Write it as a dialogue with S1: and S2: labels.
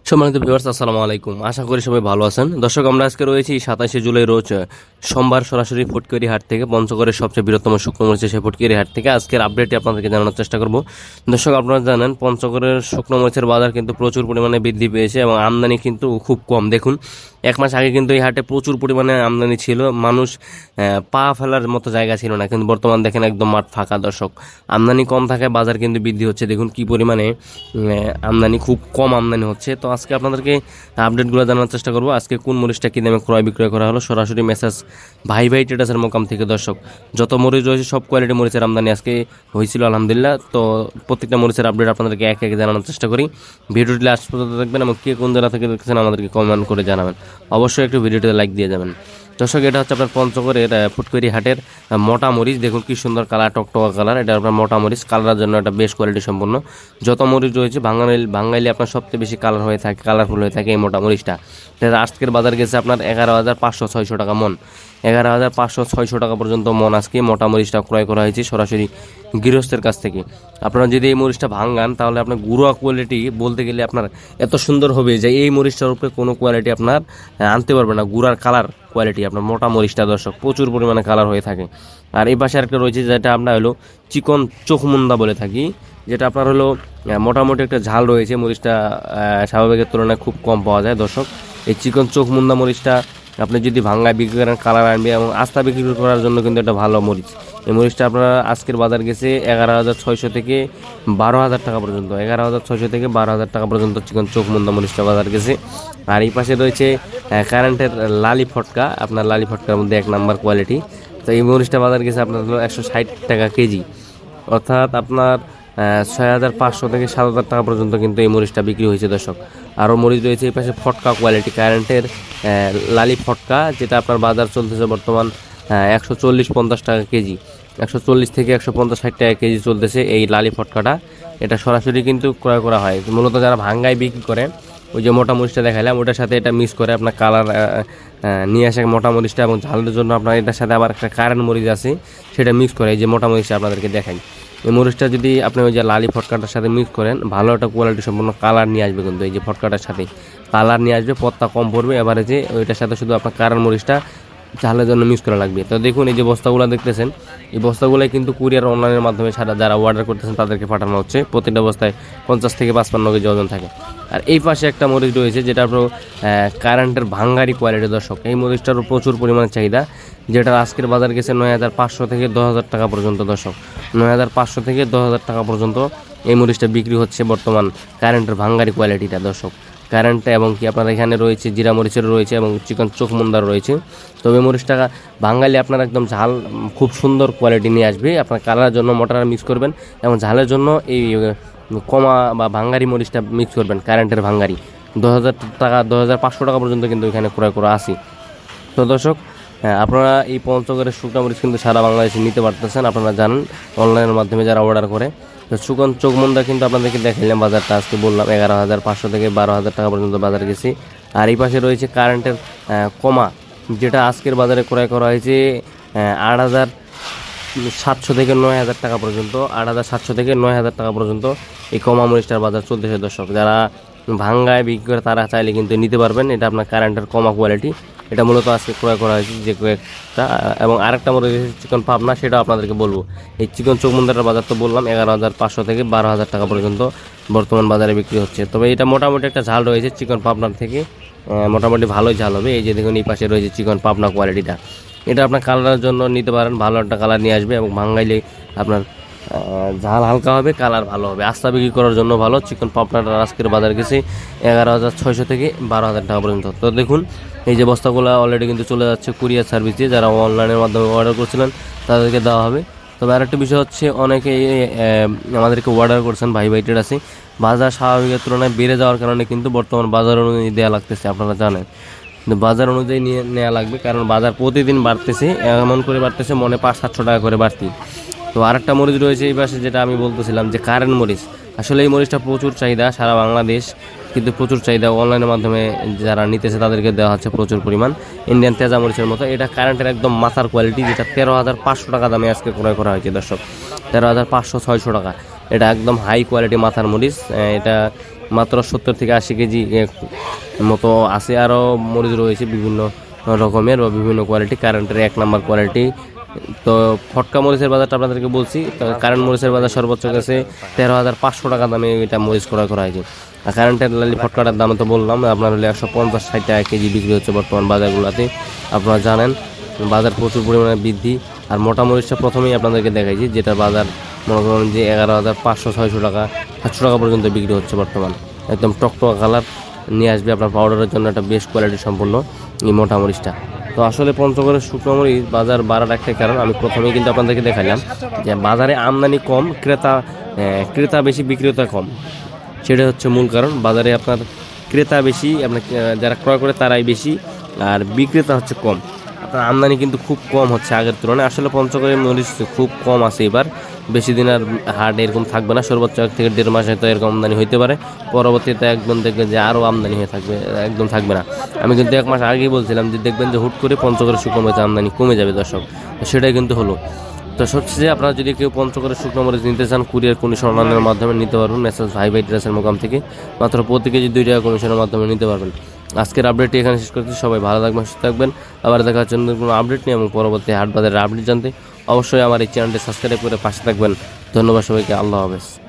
S1: সম্মানিত ভিউয়ার্স, আসসালামু আলাইকুম। আশা করি সবাই ভালো আছেন। দর্শক, আমরা আজকে রয়েছি 27শে জুলাই রোজ সোমবার সরাসরি ফুটকরি হাট থেকে, পঞ্চগড়ের সবচেয়ে বৃহত্তম শুকনো মরিচের সেই ফুটকরি হাট থেকে আজকের আপডেটটি আপনাদেরকে জানানোর চেষ্টা করব। দর্শক, আপনারা জানেন পঞ্চগড়ের শুকনো মরিচের বাজার কিন্তু প্রচুর পরিমাণে বৃদ্ধি পেয়েছে এবং আমদানি কিন্তু খুব কম। দেখুন, এক মাস আগে কিন্তু এই হাটে প্রচুর পরিমাণে আমদানি ছিল, মানুষ পা ফেলার মতো জায়গা ছিল না, কিন্তু বর্তমান দেখেন একদম মাঠ ফাঁকা। দর্শক, আমদানি কম থাকায় বাজার কিন্তু বৃদ্ধি হচ্ছে। দেখুন কি পরিমাণে আমদানি, খুব কম আমদানি হচ্ছে। তো আজকে আপনাদেরকে আপডেটগুলো জানার চেষ্টা করবো। আজকে কোন মরিচটা কী দামে ক্রয় বিক্রয় করা হলো, সরাসরি মেসেজ ভাই ভাই ট্রেডার্সের মোকাম থেকে। দর্শক, যত মরিচ রয়েছে সব কোয়ালিটি মরিচের আমদানি আজকে হয়েছিল আলহামদুলিল্লাহ। তো প্রত্যেকটা মরিচের আপডেট আপনাদেরকে এক একে জানানোর চেষ্টা করি। ভিডিওটি লাস্ট পর্যন্ত দেখবেন এবং কে কোন জেলা থেকে দেখছেন আমাদেরকে কমেন্ট করে জানাবেন। অবশ্যই একটু ভিডিওটিতে লাইক দিয়ে যাবেন। দর্শক, এটা হচ্ছে আপনার পঞ্চগড়ের ফুটকরি হাটের মোটা মরিচ। দেখুন কি সুন্দর কালার, টকটকা কালার। এটা আপনার মোটা মরিচ, কালারের জন্য এটা বেশ কোয়ালিটি সম্পন্ন। যত মরিচ রয়েছে বাঙালি আপনার সবচেয়ে বেশি কালার হয়ে থাকে, কালারফুল হয়ে থাকে এই মোটা মরিচটা। এটা আজকের বাজার গেছে আপনার 11,500-600 টাকা মন। 11,500-600 টাকা পর্যন্ত মন আজকে মোটা মরিচটা ক্রয় করা হয়েছে সরাসরি গৃহস্থের কাছ থেকে। আপনারা যদি এই মরিচটা ভাঙান তাহলে আপনার গুঁড়া কোয়ালিটি বলতে গেলে আপনার এত সুন্দর হবে যে এই মরিচটার উপরে কোনো কোয়ালিটি আপনার আনতে পারবে না। গুঁড়ার কালার কোয়ালিটি আপনার মোটা মরিচটা দর্শক প্রচুর পরিমাণে কালার হয়ে থাকে। আর এই পাশে আরেকটা রয়েছে যেটা আমরা হলো চিকন চোখমুন্দা বলে থাকি, যেটা আপনার হলো মোটামুটি একটা ঝাল রয়েছে। মরিচটা স্বাভাবিকের তুলনায় খুব কম পাওয়া যায়। দর্শক, এই চিকন চোখমুন্দা মরিচটা আপনি যদি ভাঙ্গায় বিক্রি করেন কালার আনবে এবং আস্থা বিক্রি করার জন্য কিন্তু একটা ভালো মরিচ। এই মরিচটা আপনারা আজকের বাজার গেছে 11,600 থেকে 12,000 টাকা পর্যন্ত। 11,600 থেকে 12,000 টাকা পর্যন্ত চিকন চোখমুন্দা মরিচটা বাজার গেছে। আর এই পাশে রয়েছে কারেন্টের লালি ফটকা, আপনার লালি ফটকার মধ্যে 1 নাম্বার কোয়ালিটি। তো এই মরিচটা বাজার গেছে আপনার হলো 160 টাকা কেজি, অর্থাৎ আপনার 6,500 থেকে 7,000 টাকা পর্যন্ত কিন্তু এই মরিচটা বিক্রি হয়েছে। দর্শক, আরও মরিচ রয়েছে এই পাশে ফটকা কোয়ালিটি, কারেন্টের লালি ফটকা, যেটা আপনার বাজার চলতেছে বর্তমান 140-50 টাকা কেজি। 140 থেকে 150-60 টাকা কেজি চলতেছে এই লালি ফটকাটা। এটা সরাসরি কিন্তু ক্রয় করা হয় মূলত যারা ভাঙ্গায় বিক্রি করে। ওই যে মোটা মরিচটা দেখালাম ওটার সাথে এটা মিক্স করে আপনার কালার নিয়ে আসে মোটা মরিচটা, এবং ঝালের জন্য আপনার এটার সাথে আবার একটা কারেন্ট মরিচ আছে সেটা মিক্স করে এই যে মোটা মরিচটা আপনাদেরকে দেখাই। এই মরিচটা যদি আপনি ওই যে লালি ফটকাটার সাথে মিক্স করেন ভালো একটা কোয়ালিটি সম্পূর্ণ কালার নিয়ে আসবে, কিন্তু এই যে ফটকাটার সাথে কালার নিয়ে আসবে, পত্তা কম পড়বে। এবারে যে ওইটার সাথে শুধু আপনার কারেন্ট মরিচটা ঝালের জন্য মিক্স করা লাগবে। তো দেখুন এই যে বস্তাগুলো দেখতেছেন, এই বস্তাগুলোই কিন্তু কুরিয়ার অনলাইনের মাধ্যমে যারা অর্ডার করতেছেন তাদেরকে পাঠানো হচ্ছে। প্রতিটা বস্তায় 50 থেকে 55 কেজি ওজন থাকে। আর এই পাশে একটা মরিচ রয়েছে যেটা আপনার কারেন্টের ভাঙ্গারি কোয়ালিটি। দর্শক, এই মরিচটারও প্রচুর পরিমাণে চাহিদা, যেটা আজকের বাজার গেছে 9,500 থেকে 10,000 টাকা পর্যন্ত। দর্শক, 9,500 থেকে 10,000 টাকা পর্যন্ত এই মরিচটা বিক্রি হচ্ছে বর্তমান কারেন্টের ভাঙ্গারি কোয়ালিটিটা। দর্শক, কারেন্টটা এবং কি আপনার এখানে রয়েছে জিরা মরিচের রয়েছে এবং চিকন চোখমুন্দার রয়েছে। তবে মরিচটা বাঙালি আপনার একদম ঝাল খুব সুন্দর কোয়ালিটি নিয়ে আসবে। আপনার কালারের জন্য মটর মিক্স করবেন এবং ঝালের জন্য এই কমা বা ভাঙ্গারি মরিচটা মিক্স করবেন, কারেন্টের ভাঙ্গারি। 10,000 টাকা 10,500 টাকা পর্যন্ত কিন্তু এখানে ক্রয় করা আসি। তো দর্শক, আপনারা এই পঞ্চগড়ের শুকনো মরিচ কিন্তু সারা বাংলাদেশে নিতে পারতেছেন, আপনারা জানেন অনলাইনের মাধ্যমে যারা অর্ডার করে। তো সুগন চোখমুন্দা কিন্তু আপনাদেরকে দেখাইলাম বাজারটা, আজকে বললাম 11,500 থেকে 12,000 টাকা পর্যন্ত বাজার গেছে। আর এই পাশে রয়েছে কারেন্টের কমা, যেটা আজকের বাজারে ক্রয় করা হয়েছে 8,700 থেকে 9,000 টাকা পর্যন্ত। 8,700 থেকে 9,000 টাকা পর্যন্ত এই কমা মরিচটার বাজার চলতেছে। দর্শক, যারা ভাঙ্গায় বিক্রি করে তারা চাইলে কিন্তু নিতে পারবেন। এটা আপনার কারেন্টের কমা কোয়ালিটি, এটা মূলত আজকে ক্রয় করা হয়েছে যে কয়েকটা। এবং আরেকটা মরিচ চিকন পাবনা, সেটাও আপনাদেরকে বলবো। এই চিকন চৌমুন্দাটার বাজার তো বললাম 11,500 থেকে 12,000 টাকা পর্যন্ত বর্তমান বাজারে বিক্রি হচ্ছে। তবে এটা মোটামুটি একটা ঝাল রয়েছে চিকন পাবনার থেকে, মোটামুটি ভালোই ঝাল হবে। এই যে দেখুন এই পাশে রয়েছে চিকন পাবনা কোয়ালিটিটা, এটা আপনার কালারের জন্য নিতে পারেন, ভালো একটা কালার নিয়ে আসবে এবং ভাঙ্গাইলে আপনার ঝাল হালকা হবে, কালার ভালো হবে, আস্থা বিক্রি করার জন্য ভালো। চিকন পাবনাটা আজকের বাজার গেছে 11,600 থেকে 12,000 টাকা পর্যন্ত। তো দেখুন এই যে বস্তাগুলো অলরেডি কিন্তু চলে যাচ্ছে কুরিয়ার সার্ভিস দিয়ে, যারা অনলাইনের মাধ্যমে অর্ডার করছিলেন তাদেরকে দেওয়া হবে। তবে আরেকটা বিষয় হচ্ছে, অনেকে আমাদেরকে অর্ডার করছেন ভাই ভাই ট্রেডার্সে, বাজার স্বাভাবিকের তুলনায় বেড়ে যাওয়ার কারণে কিন্তু বর্তমান বাজার অনুযায়ী দেওয়া লাগতেছে, আপনারা জানেন। কিন্তু বাজার অনুযায়ী নেওয়া লাগবে, কারণ বাজার প্রতিদিন বাড়তেছে, এমন করে বাড়তেছে মনে 500-700 টাকা করে বাড়তি। তো আরেকটা মরিচ রয়েছে এই পাশে, যেটা আমি বলতেছিলাম যে কারেন্ট মরিচ। আসলে এই মরিচটা প্রচুর চাহিদা সারা বাংলাদেশ, কিন্তু প্রচুর চাহিদা অনলাইনের মাধ্যমে যারা নিতেছে তাদেরকে দেওয়া হচ্ছে প্রচুর পরিমাণ, ইন্ডিয়ান তেজা মরিচের মতো। এটা কারেন্টের একদম মাথার কোয়ালিটি, যেটা 13,500 টাকা দামে আজকে ক্রয় করা হয়েছে। দর্শক, 13,500-600 টাকা। এটা একদম হাই কোয়ালিটি মাথার মরিচ। এটা মাত্র 70 থেকে 80 কেজি মতো আছে। আরও মরিচ রয়েছে বিভিন্ন রকমের বা বিভিন্ন কোয়ালিটি, কারেন্টের 1 নাম্বার কোয়ালিটি। তো ফটকা মরিচের বাজারটা আপনাদেরকে বলছি। তো কারেন্ট মরিচের বাজার সর্বোচ্চ গেছে 13,500 টাকা দামে এটা মরিচ ক্রয় করা হয়েছে। আর কারেন্টের লালি ফটকাটার দাম তো বললাম আপনার হলে 150-60 টাকা কেজি বিক্রি হচ্ছে বর্তমান বাজারগুলোতে। আপনারা জানেন বাজার প্রচুর পরিমাণে বৃদ্ধি। আর মোটা মরিচটা প্রথমেই আপনাদেরকে দেখাইছি, যেটা বাজার মনে করেন যে 11,500-600 টাকা 700 টাকা পর্যন্ত বিক্রি হচ্ছে বর্তমান। একদম টকটকা কালার নিয়ে আসবে আপনার পাউডারের জন্য, একটা বেস্ট কোয়ালিটি সম্পূর্ণ এই মোটা মরিচটা। তো আসলে পঞ্চগড়ের শুকনো মরিচ বাজার বাড়ার একটাই কারণ আমি প্রথমেই কিন্তু আপনাদেরকে দেখাইলাম যে বাজারে আমদানি কম, ক্রেতা বেশি, বিক্রেতা কম। সেটা হচ্ছে মূল কারণ। বাজারে আপনার ক্রেতা বেশি, আপনার যারা ক্রয় করে তারাই বেশি, আর বিক্রেতা হচ্ছে কম। আপনার আমদানি কিন্তু খুব কম হচ্ছে আগের তুলনায়। আসলে পঞ্চগড়ের মরিচ খুব কম আছে এবার, বেশি দিন আর হাট এরকম থাকবে না। সর্বোচ্চ 1 থেকে 1.5 মাস হয়তো এরকম আমদানি হইতে পারে, পরবর্তীতে একদম দেখবেন যে আরও আমদানি হয়ে থাকবে, একদম থাকবে না। আমি কিন্তু 1 মাস আগেই বলছিলাম যে দেখবেন যে হুট করে পঞ্চগড়ের শুকনো মরিচ আমদানি কমে যাবে দর্শক। তো সেটাই কিন্তু হলো। তো সবচেয়ে আপনারা যদি কেউ পঞ্চগড়ের শুকনো মরিচ নিতে চান, কুরিয়ার কন্ডিশনের মাধ্যমে নিতে পারবেন। মেসেজ ভাই ভাই ড্রেসের মোকাম থেকে মাত্র প্রতি কেজি 2 টাকা কমিশনের মাধ্যমে নিতে পারবেন। আজকের আপডেটটি এখানে শেষ করছি। সবাই ভালো থাকবেন, সুস্থ থাকবেন। আবার দেখা হচ্ছে নতুন কোনো আপডেট নিয়ে এবং পরবর্তী হাট বাজারের আপডেট জানতে অবশ্যই আমার এই চ্যানেলটি সাবস্ক্রাইব করে পাশে থাকবেন। ধন্যবাদ সবাইকে। আল্লাহ হাফেজ।